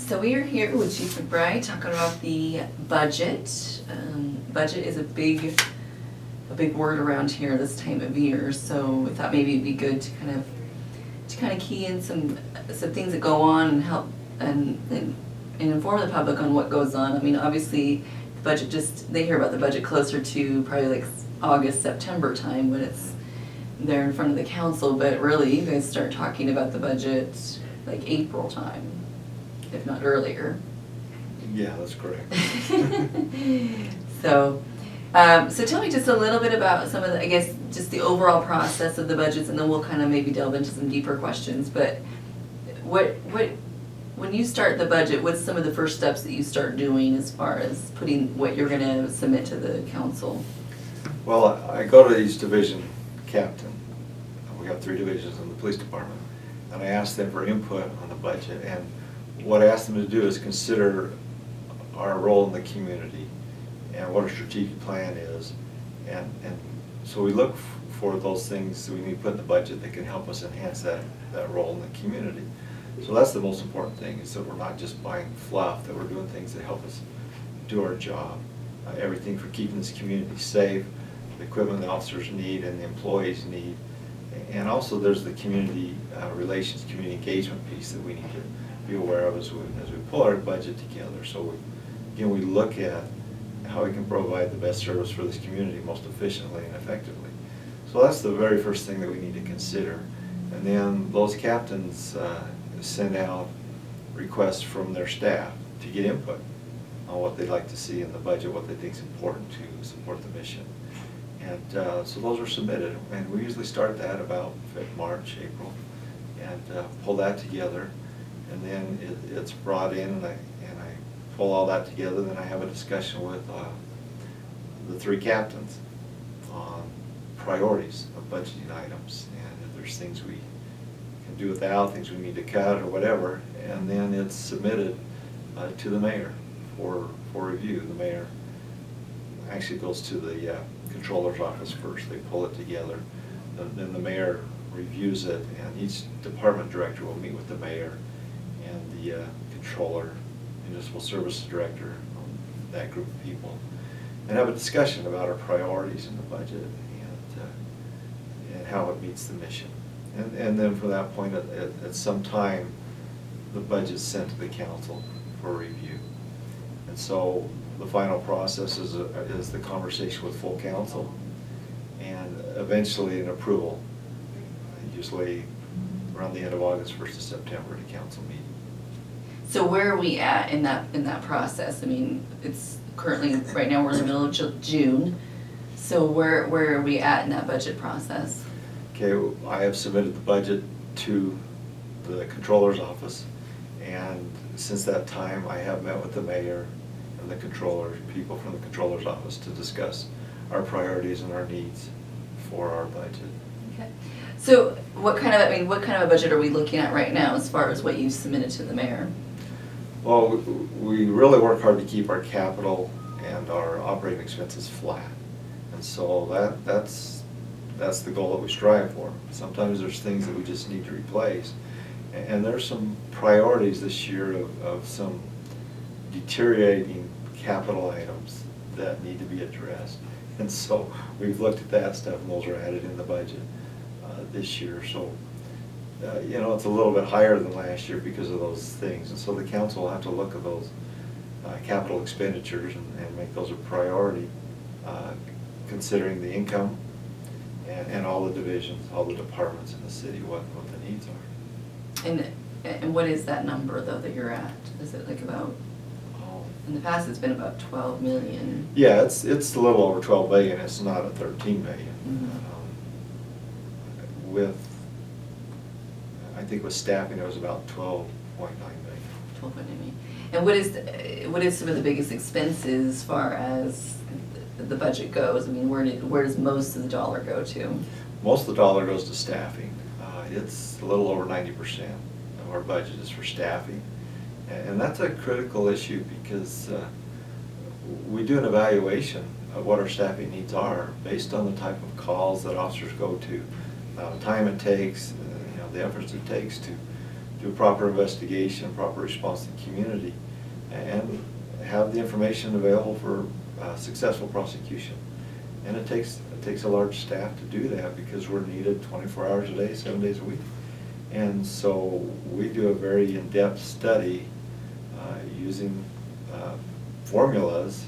So we are here with Chief McBride talking about the budget. Budget is a big word around here this time of year, so we thought maybe it'd be good to kind of key in some things that go on and help and inform the public on what goes on. I mean, obviously, the budget they hear about the budget closer to probably like August, September time when it's there in front of the council, but really you guys start talking about the budget like April time, if not earlier. Yeah, that's correct. So tell me just a little bit about some of the, I guess, just the overall process of the budgets, and then we'll kind of maybe delve into some deeper questions. But when you start the budget, what's some of the first steps that you start doing as far as putting what you're going to submit to the council? Well, I go to each division captain. We have 3 divisions in the police department, and I ask them for input on the budget. And what I ask them to do is consider our role in the community and what our strategic plan is. And so we look for those things that we need to put in the budget that can help us enhance that role in the community. So that's the most important thing, is that we're not just buying fluff, that we're doing things that help us do our job. Everything from keeping this community safe, the equipment the officers need and the employees need. And also there's the community relations, community engagement piece that we need to be aware of as we pull our budget together. So we look at how we can provide the best service for this community most efficiently and effectively. So that's the very first thing that we need to consider. And then those captains send out requests from their staff to get input on what they'd like to see in the budget, what they think is important to support the mission. And so those are submitted, and we usually start that about March, April, and pull that together. And then it's brought in, and I pull all that together. Then I have a discussion with the 3 captains on priorities of budgeting items, and if there's things we can do without, things we need to cut or whatever. And then it's submitted to the mayor for review. The mayor actually goes to the controller's office first. They pull it together, then the mayor reviews it, and each department director will meet with the mayor and the controller, municipal services director, that group of people, and have a discussion about our priorities in the budget and how it meets the mission. And then from that point, at some time, the budget's sent to the council for review. And so the final process is the conversation with full council, and eventually an approval, usually around the end of August, 1st of September, at a council meeting. So where are we at in that process? I mean, it's currently, right now we're in the middle of June, so where are we at in that budget process? Okay, I have submitted the budget to the controller's office, and since that time I have met with the mayor and the controller, people from the controller's office, to discuss our priorities and our needs for our budget. Okay. So what kind of a budget are we looking at right now as far as what you submitted to the mayor? Well, we really work hard to keep our capital and our operating expenses flat, and so that's the goal that we strive for. Sometimes there's things that we just need to replace, and there's some priorities this year of some deteriorating capital items that need to be addressed, and so we've looked at that stuff, and those are added in the budget this year. So it's a little bit higher than last year because of those things, and so the council will have to look at those capital expenditures and make those a priority, considering the income and all the divisions, all the departments in the city, what the needs are. And what is that number though that you're at? Is it like about, in the past it's been about 12 million? Yeah, it's a little over 12 million. It's not at 13 million. Mm-hmm. I think with staffing it was about 12.9 million. 12.9 million. And what is some of the biggest expenses as far as the budget goes? I mean, where does most of the dollar go to? Most of the dollar goes to staffing. It's a little over 90% of our budget is for staffing. And that's a critical issue because we do an evaluation of what our staffing needs are based on the type of calls that officers go to, time it takes, the efforts it takes to do a proper investigation, proper response to the community, and have the information available for successful prosecution. And it takes a large staff to do that because we're needed 24 hours a day, 7 days a week. And so we do a very in-depth study using formulas,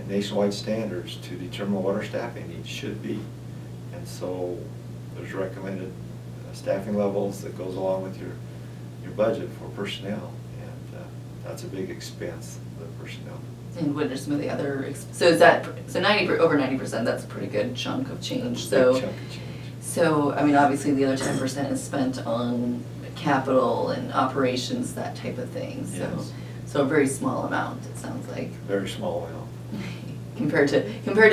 nationwide standards to determine what our staffing needs should be. And so there's recommended staffing levels that goes along with your budget for personnel, and that's a big expense, the personnel. And what are some of the other, so is that, so over 90%, that's a pretty good chunk of change, so. Big chunk of change. So, I mean, obviously the other 10% is spent on capital and operations, that type of thing, so. Yes. So a very small amount, it sounds like. Very small amount. compared to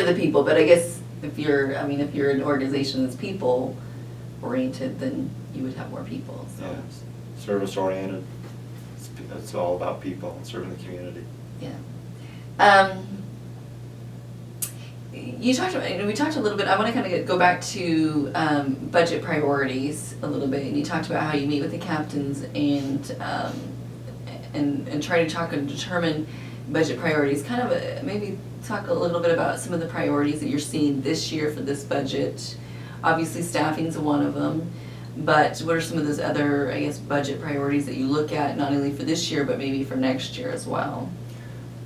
the people, but I guess if you're an organization that's people oriented, then you would have more people, so. Yeah, service oriented, it's all about people and serving the community. Yeah. We talked a little bit, I want to kind of go back to budget priorities a little bit, and you talked about how you meet with the captains and try to talk and determine budget priorities. Kind of maybe talk a little bit about some of the priorities that you're seeing this year for this budget. Obviously staffing's one of them, but what are some of those other, I guess, budget priorities that you look at not only for this year but maybe for next year as well?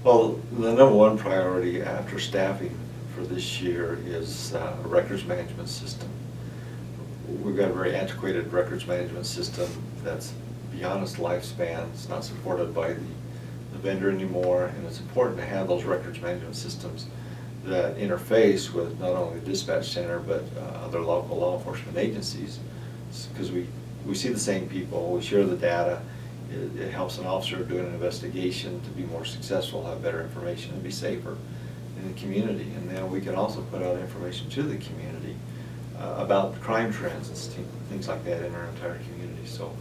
Well, the number one priority after staffing for this year is a records management system. We've got a very antiquated records management system that's beyond its lifespan. It's not supported by the vendor anymore, and it's important to have those records management systems that interface with not only the dispatch center but other local law enforcement agencies, because we see the same people, we share the data. It helps an officer doing an investigation to be more successful, have better information, and be safer in the community. And then we can also put out information to the community about crime trends and things like that in our entire community. So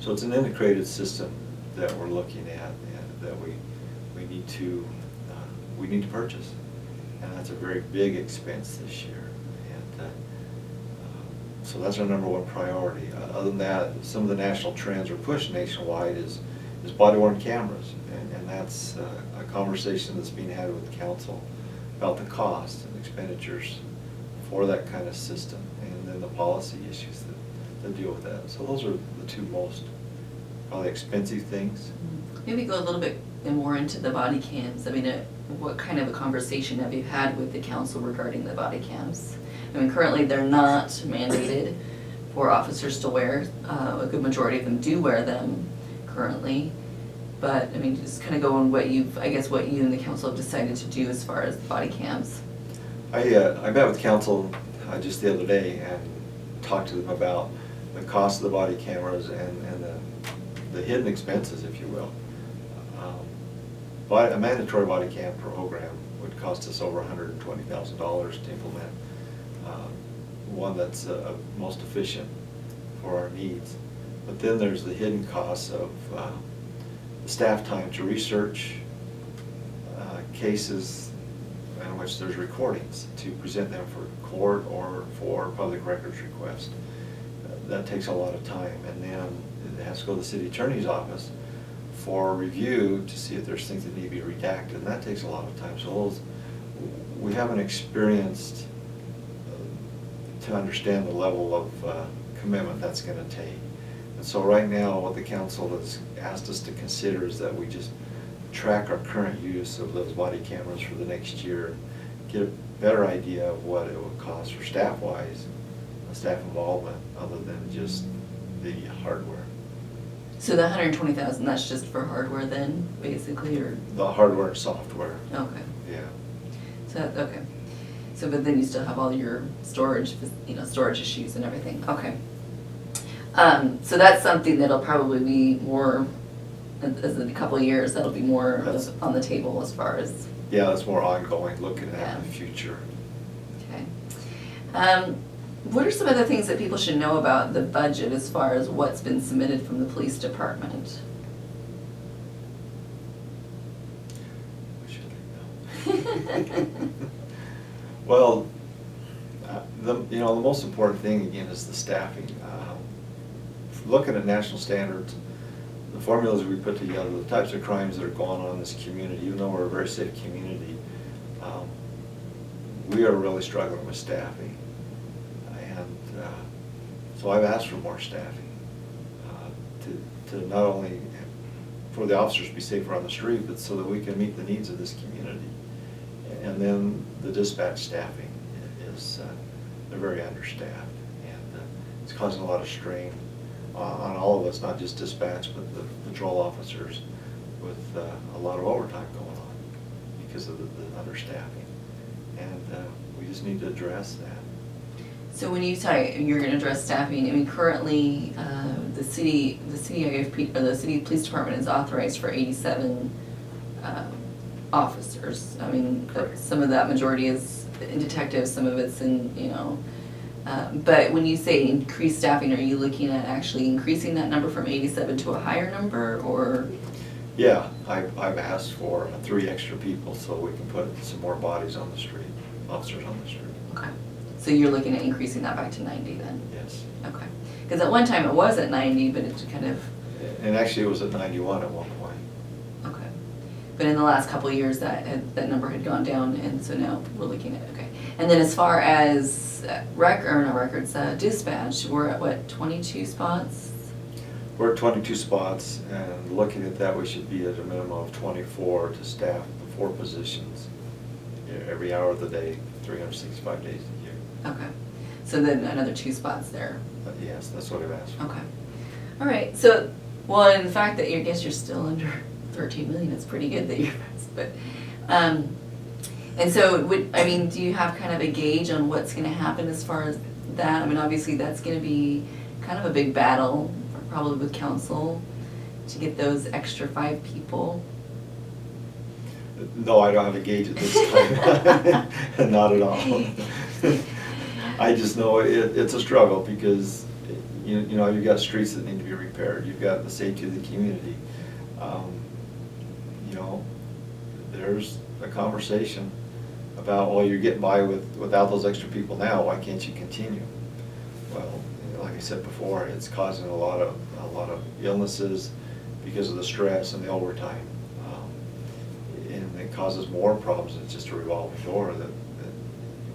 it's an integrated system that we're looking at and that we need to purchase, and that's a very big expense this year. And so that's our number one priority. Other than that, some of the national trends are pushed nationwide is body-worn cameras, and that's a conversation that's being had with the council about the cost and expenditures for that kind of system, and then the policy issues that deal with that. So those are the two most probably expensive things. Maybe go a little bit more into the body cams. I mean, what kind of a conversation have you had with the council regarding the body cams? I mean, currently they're not mandated for officers to wear. A good majority of them do wear them currently. But, I mean, just kind of go on what you and the council have decided to do as far as body cams. I met with council just the other day and talked to them about the cost of the body cameras and the hidden expenses, if you will. A mandatory body cam program would cost us over $120,000 to implement. One that's most efficient for our needs. But then there's the hidden costs of the staff time to research cases in which there's recordings to present them for court or for public records request. That takes a lot of time, and then it has to go to the city attorney's office for review to see if there's things that need to be redacted, and that takes a lot of time. So we haven't experienced to understand the level of commitment that's going to take. And so right now what the council has asked us to consider is that we just track our current use of those body cameras for the next year, get a better idea of what it would cost for staff-wise, staff involvement, other than just the hardware. So the $120,000, that's just for hardware then, basically, or? The hardware and software. Okay. Yeah. So, okay. So, but then you still have all your storage, storage issues and everything. Okay. So that's something that'll probably be more, as in a couple of years, that'll be more on the table as far as. Yeah, that's more ongoing, looking at the future. Okay. What are some other things that people should know about the budget as far as what's been submitted from the police department? What should they know? Well, the most important thing again is the staffing. looking at national standards, the formulas we put together, the types of crimes that are going on in this community, even though we're a very safe community, we are really struggling with staffing. And so I've asked for more staffing to not only for the officers to be safer on the street, but so that we can meet the needs of this community. And then the dispatch staffing is, they're very understaffed, and it's causing a lot of strain on all of us, not just dispatch, but the patrol officers, with a lot of overtime going on because of the understaffing. And we just need to address that. So when you say you're going to address staffing, I mean, currently the city IFP, or the city police department is authorized for 87 officers. I mean, Correct. some of that majority is in detectives, some of it's in, you know. But when you say increased staffing, are you looking at actually increasing that number from 87 to a higher number, or? Yeah, I've asked for 3 extra people so we can put some more bodies on the street, officers on the street. Okay, so you're looking at increasing that back to 90 then? Yes. Okay, because at one time it was at 90, but it kind of. And actually it was at 91 at one point. Okay, but in the last couple of years that number had gone down, and so now we're looking at, okay. And then as far as dispatch, we're at what, 22 spots? We're at 22 spots, and looking at that, we should be at a minimum of 24 to staff the 4 positions every hour of the day, 365 days a year. Okay, so then another 2 spots there. But yes, that's what I've asked for. Okay, all right, so, well, in the fact that I guess you're still under 13 million, it's pretty good that you're, but, and so do you have kind of a gauge on what's gonna happen as far as that? I mean, obviously, that's gonna be kind of a big battle, probably with council, to get those extra 5 people. No, I don't have a gauge at this time. Not at all. I just know it's a struggle because, you know, you've got streets that need to be repaired. You've got the safety of the community. You know, there's a conversation about, well, you're getting by without those extra people now, why can't you continue? Well, like I said before, it's causing a lot of illnesses because of the stress and the overtime. And it causes more problems. It's just a revolving door that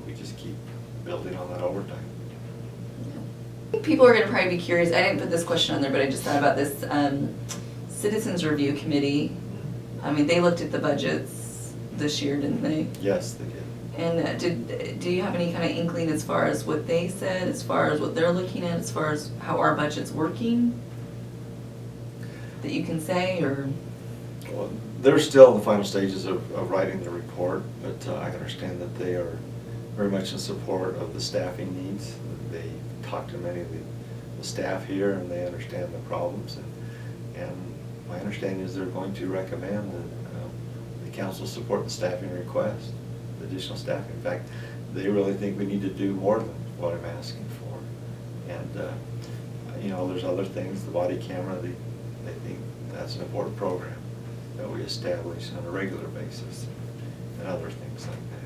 we just keep building on that overtime. People are gonna probably be curious, I didn't put this question on there, but I just thought about this, Citizens Review Committee. I mean, they looked at the budgets this year, didn't they? Yes, they did. And do you have any kind of inkling as far as what they said, as far as what they're looking at, as far as how our budget's working? That you can say, or? Well, they're still in the final stages of writing the report, but I understand that they are very much in support of the staffing needs. They talk to many of the staff here, and they understand the problems. And my understanding is they're going to recommend that the council support the staffing request, the additional staffing. In fact, they really think we need to do more than what I'm asking for. And you know, there's other things, the body camera, they think that's an important program that we establish on a regular basis, and other things like that.